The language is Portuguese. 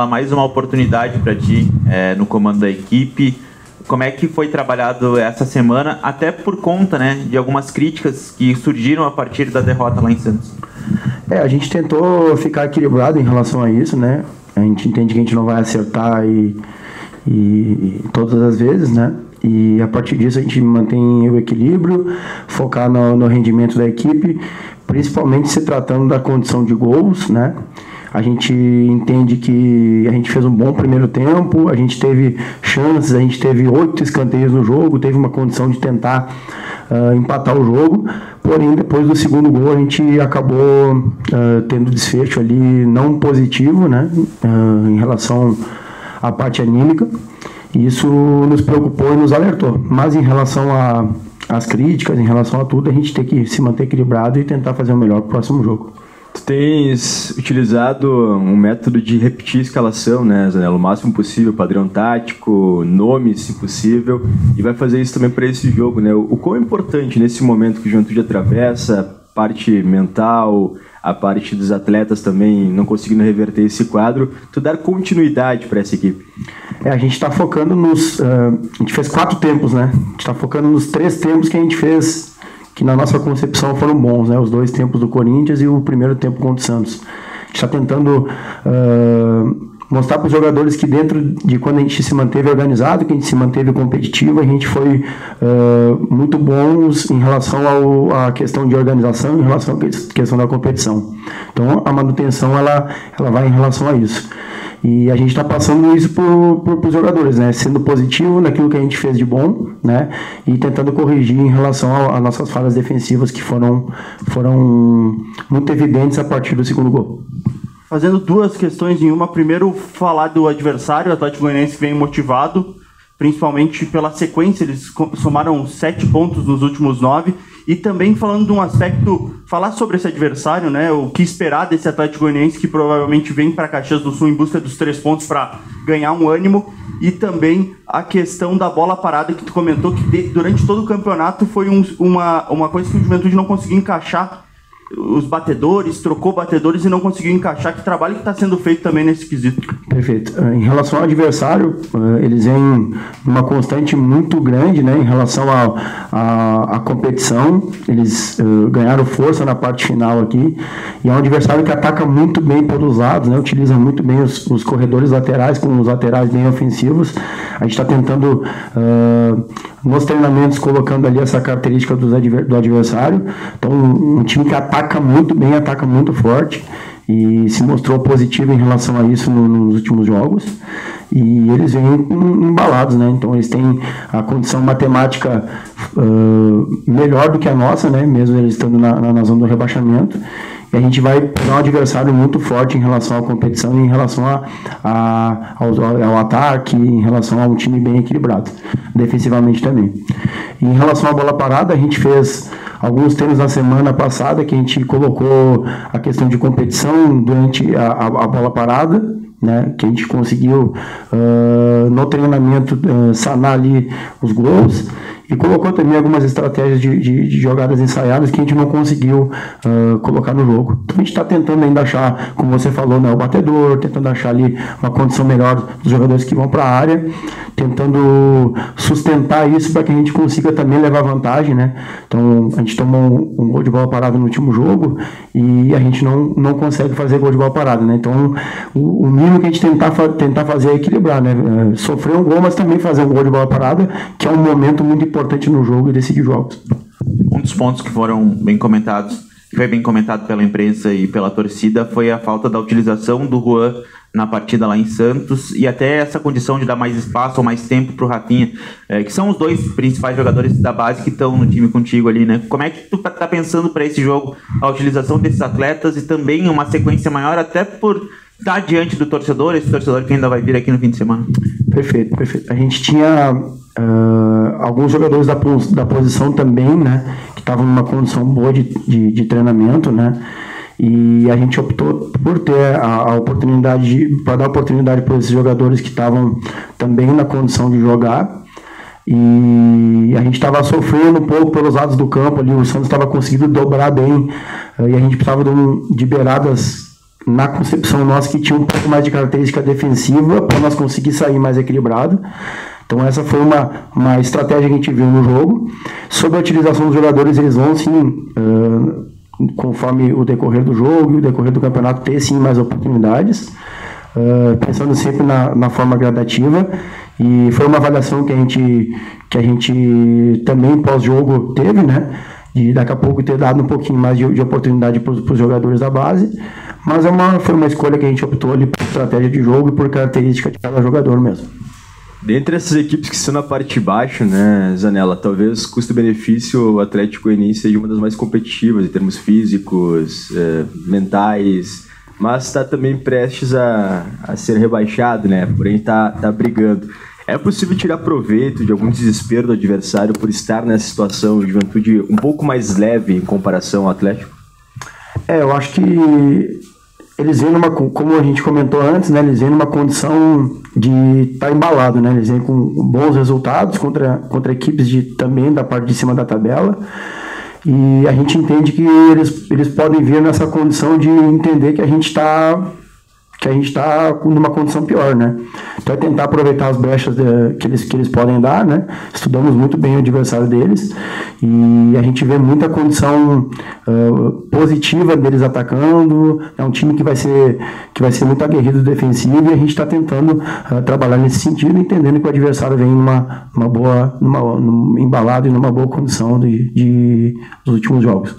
mais uma oportunidade para ti no comando da equipe. Como é que foi trabalhado essa semana, até por conta, né, de algumas críticas que surgiram a partir da derrota lá em Santos? A gente tentou ficar equilibrado em relação a isso, né? A gente entende que a gente não vai acertar e todas as vezes, né? E a partir disso a gente mantém o equilíbrio, focar no rendimento da equipe, principalmente se tratando da condição de gols, né? A gente entende que a gente fez um bom primeiro tempo, a gente teve chances, a gente teve 8 escanteios no jogo, teve uma condição de tentar empatar o jogo, porém depois do segundo gol a gente acabou tendo desfecho ali não positivo, né, em relação à parte anímica, e isso nos preocupou e nos alertou, mas em relação às críticas, em relação a tudo, a gente tem que se manter equilibrado e tentar fazer o melhor para o próximo jogo. Tu tens utilizado um método de repetir a escalação, né, Zanella, o máximo possível, padrão tático, nome, se possível, e vai fazer isso também para esse jogo, né? O quão é importante nesse momento que o Juventude atravessa, a parte mental, a parte dos atletas também não conseguindo reverter esse quadro, tu dar continuidade para essa equipe? A gente está focando a gente fez 4 tempos, né? A gente está focando nos 3 tempos que a gente fez, que na nossa concepção foram bons, né? Os 2 tempos do Corinthians e o primeiro tempo contra o Santos. A gente está tentando mostrar para os jogadores que dentro de quando a gente se manteve organizado, que a gente se manteve competitivo, a gente foi muito bons em relação à questão de organização, em relação à questão da competição. Então a manutenção ela vai em relação a isso. E a gente está passando isso para os jogadores, né? Sendo positivo naquilo que a gente fez de bom, né? E tentando corrigir em relação às nossas falhas defensivas que foram muito evidentes a partir do segundo gol. Fazendo 2 questões em uma. Primeiro, falar do adversário, o Atlético Goianiense vem motivado, principalmente pela sequência, eles somaram 7 pontos nos últimos 9. E também falando de um aspecto, falar sobre esse adversário, né? O que esperar desse Atlético Goianiense que provavelmente vem para Caxias do Sul em busca dos 3 pontos para ganhar um ânimo. E também a questão da bola parada que tu comentou, que durante todo o campeonato foi uma coisa que o Juventude não conseguiu encaixar os batedores, trocou batedores e não conseguiu encaixar. Que trabalho que está sendo feito também nesse quesito? Perfeito. Em relação ao adversário, eles vêm numa constante muito grande, né, em relação à competição. Eles ganharam força na parte final aqui, e é um adversário que ataca muito bem pelos lados, né, utiliza muito bem os corredores laterais, com os laterais bem ofensivos. A gente está tentando nos treinamentos colocando ali essa característica do adversário. Então um time que ataca muito bem, ataca muito forte, e se mostrou positivo em relação a isso nos últimos jogos, e eles vêm embalados, né? Então eles têm a condição matemática melhor do que a nossa, né? Mesmo eles estando na zona do rebaixamento. E a gente vai pegar um adversário muito forte em relação à competição e em relação ao ataque, em relação a um time bem equilibrado, defensivamente também. E em relação à bola parada, a gente fez alguns treinos na semana passada que a gente colocou a questão de competição durante a bola parada, né, que a gente conseguiu no treinamento sanar ali os gols, e colocou também algumas estratégias de jogadas ensaiadas que a gente não conseguiu colocar no jogo. Então a gente está tentando ainda achar, como você falou, né, o batedor, tentando achar ali uma condição melhor dos jogadores que vão para a área, tentando sustentar isso para que a gente consiga também levar vantagem, né? Então a gente tomou um gol de bola parada no último jogo e a gente não consegue fazer gol de bola parada, né? Então o mínimo que a gente tentar fazer é equilibrar, né? Sofrer um gol, mas também fazer um gol de bola parada, que é um momento muito importante no jogo e decidir jogos. Um dos pontos que foram bem comentados, que foi bem comentado pela imprensa e pela torcida, foi a falta da utilização do Juan na partida lá em Santos, e até essa condição de dar mais espaço ou mais tempo para o Rafinha, que são os 2 principais jogadores da base que estão no time contigo ali, né? Como é que tu tá pensando para esse jogo a utilização desses atletas e também uma sequência maior, até por estar diante do torcedor, esse torcedor que ainda vai vir aqui no fim de semana? Perfeito, perfeito. A gente tinha alguns jogadores da posição também, né, que estavam numa condição boa de treinamento, né, e a gente optou por ter a oportunidade, para dar oportunidade para esses jogadores que estavam também na condição de jogar. E a gente estava sofrendo um pouco pelos lados do campo ali, o Santos estava conseguindo dobrar bem, e a gente precisava de beiradas na concepção nossa, que tinha um pouco mais de característica defensiva para nós conseguir sair mais equilibrado. Então essa foi uma estratégia que a gente viu no jogo. Sobre a utilização dos jogadores, eles vão sim, conforme o decorrer do jogo e o decorrer do campeonato, ter sim mais oportunidades, pensando sempre na forma gradativa. E foi uma avaliação que a gente também pós-jogo teve, né? E daqui a pouco ter dado um pouquinho mais de oportunidade para os jogadores da base, mas foi uma escolha que a gente optou ali por estratégia de jogo e por característica de cada jogador mesmo. Dentre essas equipes que estão na parte de baixo, né, Zanella, talvez custo-benefício o Atlético Goianiense seja uma das mais competitivas em termos físicos, mentais, mas está também prestes a ser rebaixado, né, porém está brigando. É possível tirar proveito de algum desespero do adversário por estar nessa situação de Juventude um pouco mais leve em comparação ao Atlético? Eu acho que eles vêm como a gente comentou antes, né, eles vêm numa condição de estar embalado, né, eles vêm com bons resultados contra equipes também da parte de cima da tabela, e a gente entende que eles podem vir nessa condição de entender que a gente está numa condição pior, né? Então é tentar aproveitar as brechas que eles podem dar, né? Estudamos muito bem o adversário deles e a gente vê muita condição positiva deles atacando. É um time que vai ser muito aguerrido defensivo e a gente está tentando trabalhar nesse sentido, entendendo que o adversário vem embalado e numa boa condição dos últimos jogos.